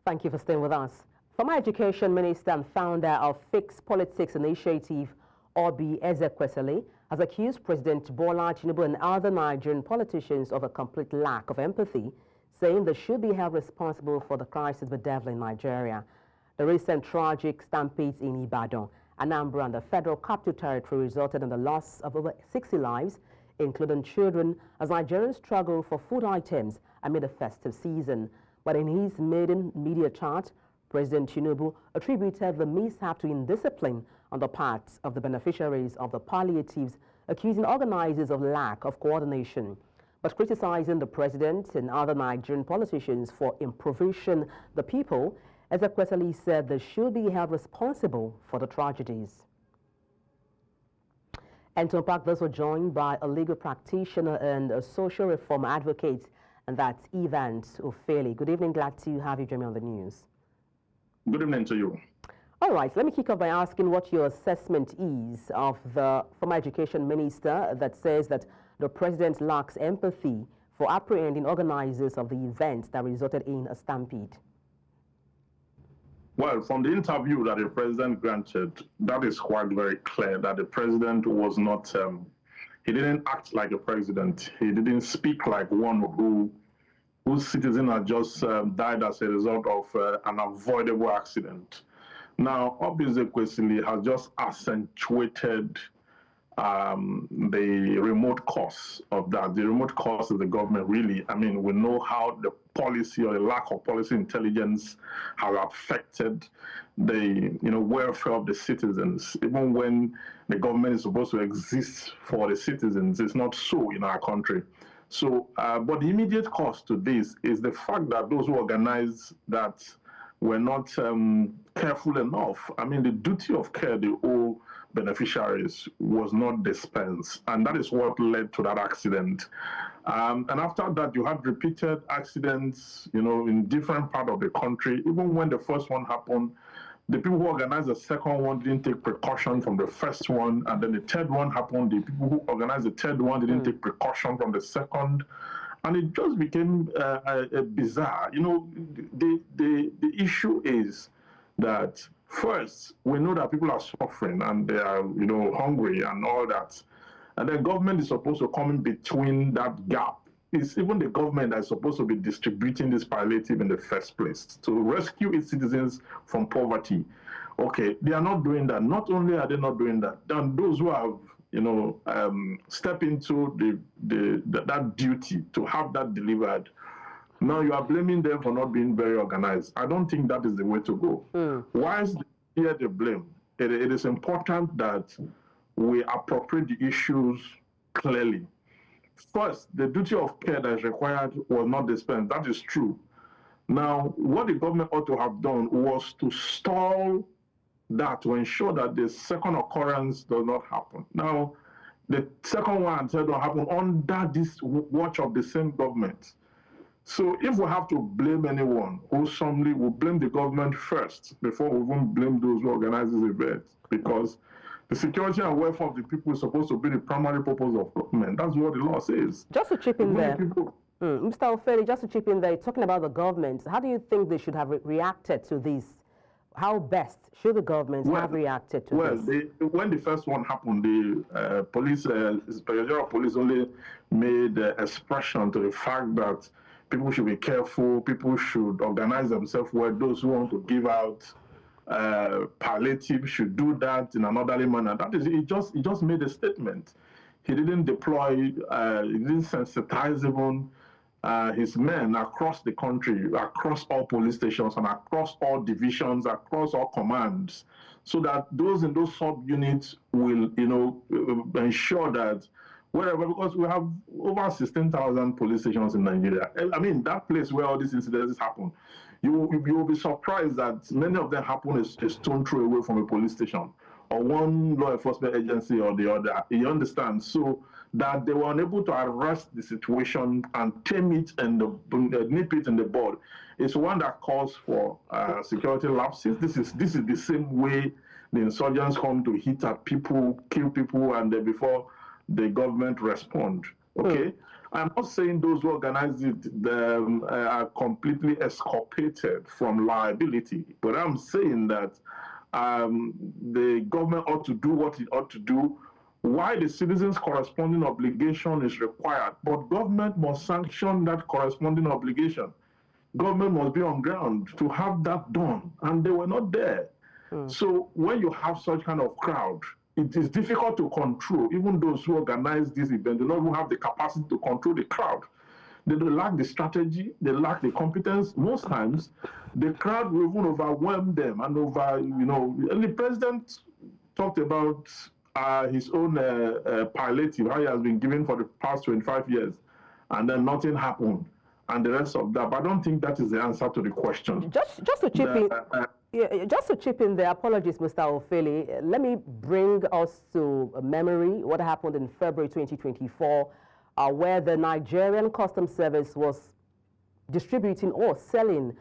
Thank you for staying with us. Former Education Minister and founder of Fix Politics Initiative, Oby Ezekwesili, has accused President Bola Tinubu and other Nigerian politicians of a complete lack of empathy, saying they should be held responsible for the crisis bedeviling Nigeria. The recent tragic stampedes in Ibadan, Anambra, and the Federal Capital Territory resulted in the loss of over 60 lives, including children, as Nigerians struggle for food items amid the festive season. But in his maiden media chart, President Tinubu attributed the mishap to indiscipline on the part of the beneficiaries of the palliatives, accusing organizers of lack of coordination. But criticizing the president and other Nigerian politicians for impoverishing the people, Ezekwesili said they should be held responsible for the tragedies. And to unpack this, we're joined by a legal practitioner and a social reform advocate, and that's Ufeli. Good evening, glad to have you join me on the news. Good evening to you. All right, let me kick off by asking what your assessment is of the former education minister that says that the president lacks empathy for apprehending organizers of the event that resulted in a stampede. Well, from the interview that the president granted, that is quite very clear that the president was not, he didn't act like a president. He didn't speak like one whose citizen had just died as a result of an avoidable accident. Now, Oby Ezekwesili has just accentuated the remote cause of that. The remote cause of the government, really. I mean, we know how the policy or the lack of policy intelligence has affected the welfare of the citizens. Even when the government is supposed to exist for the citizens, it's not so in our country. So, but the immediate cause to this is the fact that those who organize that were not careful enough. I mean, the duty of care they owe beneficiaries was not dispensed, and that is what led to that accident. And after that, you had repeated accidents, in different parts of the country. Even when the first one happened, the people who organized the second one didn't take precaution from the first one, and then the third one happened. The people who organized the third one didn't take precaution from the second, and it just became bizarre. The issue is that first, we know that people are suffering and they are, hungry and all that. And then government is supposed to come in between that gap. It's even the government that is supposed to be distributing this palliative in the first place to rescue its citizens from poverty. Okay, they are not doing that. Not only are they not doing that, then those who have, step into that duty to have that delivered, now you are blaming them for not being very organized. I don't think that is the way to go. Why is here the blame? It is important that we appropriate the issues clearly. First, the duty of care that is required was not dispensed. That is true. Now, what the government ought to have done was to stall that to ensure that the second occurrence does not happen. Now, the second one and third one happen under this watch of the same government. So if we have to blame anyone, wholesomely, we'll blame the government first before we even blame those who organize this event, because the security and welfare of the people is supposed to be the primary purpose of government. That's what the law says. Just to chip in there, Mr. Ufeli, just to chip in there, talking about the government, how do you think they should have reacted to this? How best should the government have reacted to this? When the first one happened, the police, Inspector of Police only made expression to the fact that people should be careful, people should organize themselves well. Those who want to give out palliative should do that in an orderly manner. That is, he just made a statement. He didn't deploy, he didn't sensitize even his men across the country, across all police stations and across all divisions, across all commands, so that those in those sub-units will, ensure that wherever, because we have over 16,000 police stations in Nigeria. I mean, that place where all these incidents happen, you will be surprised that many of them happen a stone throw away from a police station or one law enforcement agency or the other. You understand? So that they were unable to arrest the situation and tame it and nip it in the bud. It's one that calls for security lapses. This is the same way the insurgents come to hit at people, kill people, and before the government respond. Okay? I'm not saying those who organize it are completely exculpated from liability, but I'm saying that the government ought to do what it ought to do. Why the citizens' corresponding obligation is required, but government must sanction that corresponding obligation. Government must be on ground to have that done, and they were not there. So when you have such kind of crowd, it is difficult to control. Even those who organize this event do not even have the capacity to control the crowd. They lack the strategy, they lack the competence. Most times, the crowd will even overwhelm them and and the president talked about his own palliative, how he has been given for the past 25 years, and then nothing happened, and the rest of that. But I don't think that is the answer to the question. Just to chip in. Just to chip in there, apologies, Mr. Ufeli. Let me bring us to memory what happened in February 2024, where the Nigerian Customs Service was distributing or selling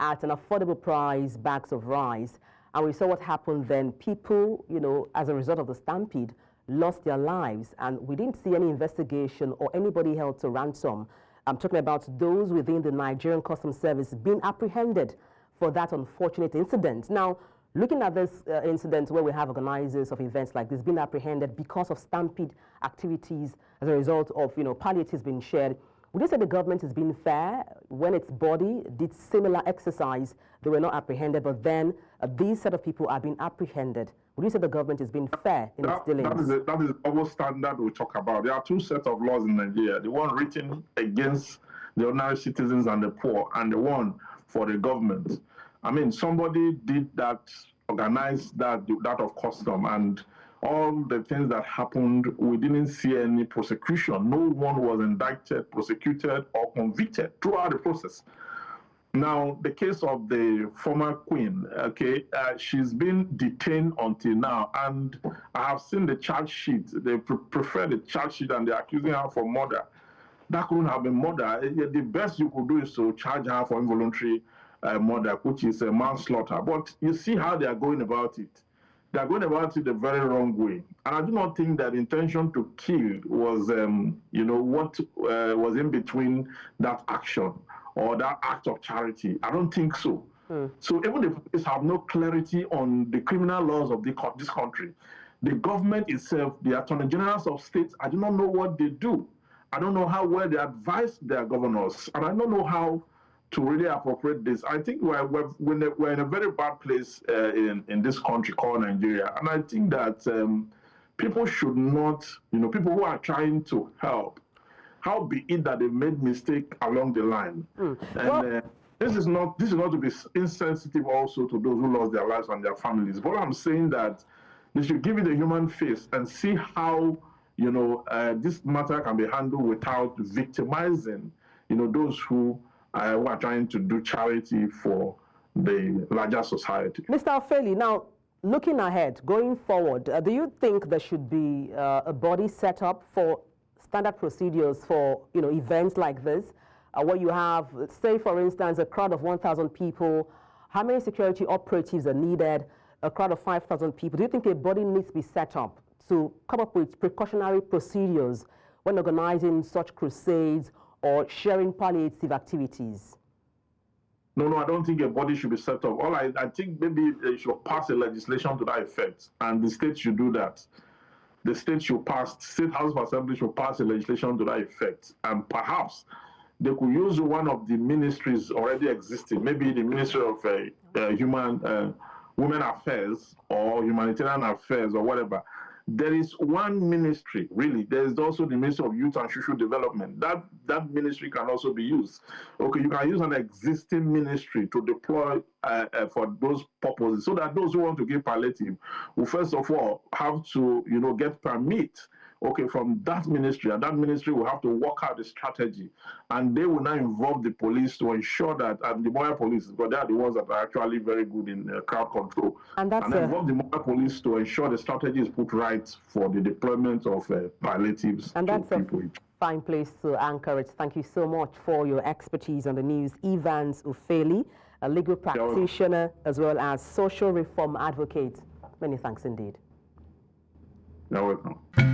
at an affordable price bags of rice. And we saw what happened then. People, as a result of the stampede, lost their lives. And we didn't see any investigation or anybody held to ransom. I'm talking about those within the Nigerian Customs Service being apprehended for that unfortunate incident. Now, looking at this incident where we have organizers of events like this being apprehended because of stampede activities as a result of, palliatives being shared, would you say the government is being fair when its body did similar exercise? They were not apprehended, but then these set of people are being apprehended. Would you say the government is being fair in its dealings? That is the double standard we talk about. There are two sets of laws in Nigeria. The one written against the ordinary citizens and the poor, and the one for the government. I mean, somebody did that, organized that of custom, and all the things that happened, we didn't see any prosecution. No one was indicted, prosecuted, or convicted throughout the process. Now, the case of the former queen, she's been detained until now, and I have seen the charge sheet. They prefer the charge sheet, and they're accusing her for murder. That couldn't have been murder. The best you could do is to charge her for involuntary murder, which is a manslaughter. But you see how they are going about it. They are going about it the very wrong way. And I do not think that intention to kill was, what was in between that action or that act of charity. I don't think so. So even the police have no clarity on the criminal laws of this country. The government itself, the attorney generals of states, I do not know what they do. I don't know how well they advise their governors. And I don't know how to really appropriate this. I think we're in a very bad place in this country called Nigeria. And I think that people should not, people who are trying to help, how be it that they made mistake along the line. And this is not to be insensitive also to those who lost their lives and their families. But I'm saying that they should give it a human face and see how, this matter can be handled without victimizing, those who are trying to do charity for the larger society. Mr. Ufeli, now looking ahead, going forward, do you think there should be a body set up for standard procedures for events like this, where you have, say for instance, a crowd of 1,000 people? How many security operatives are needed? A crowd of 5,000 people. Do you think a body needs to be set up to come up with precautionary procedures when organizing such crusades or sharing palliative activities? No, I don't think a body should be set up. I think maybe they should pass a legislation to that effect, and the state should do that. The state House of Assembly should pass a legislation to that effect, and perhaps they could use one of the ministries already existing, maybe the Ministry of Women Affairs or Humanitarian Affairs or whatever. There is one ministry, really. There is also the Ministry of Youth and Social Development. That ministry can also be used. Okay, you can use an existing ministry to deploy for those purposes, so that those who want to give palliative will first of all have to, get permit, from that ministry, and that ministry will have to work out the strategy, and they will now involve the police to ensure that, and the mobile police, because they are the ones that are actually very good in crowd control, and involve the mobile police to ensure the strategy is put right for the deployment of palliatives and to people. Fine place to anchor it. Thank you so much for your expertise on the news. Evans Ufeli, a legal practitioner as well as social reform advocate. Many thanks indeed. You're welcome.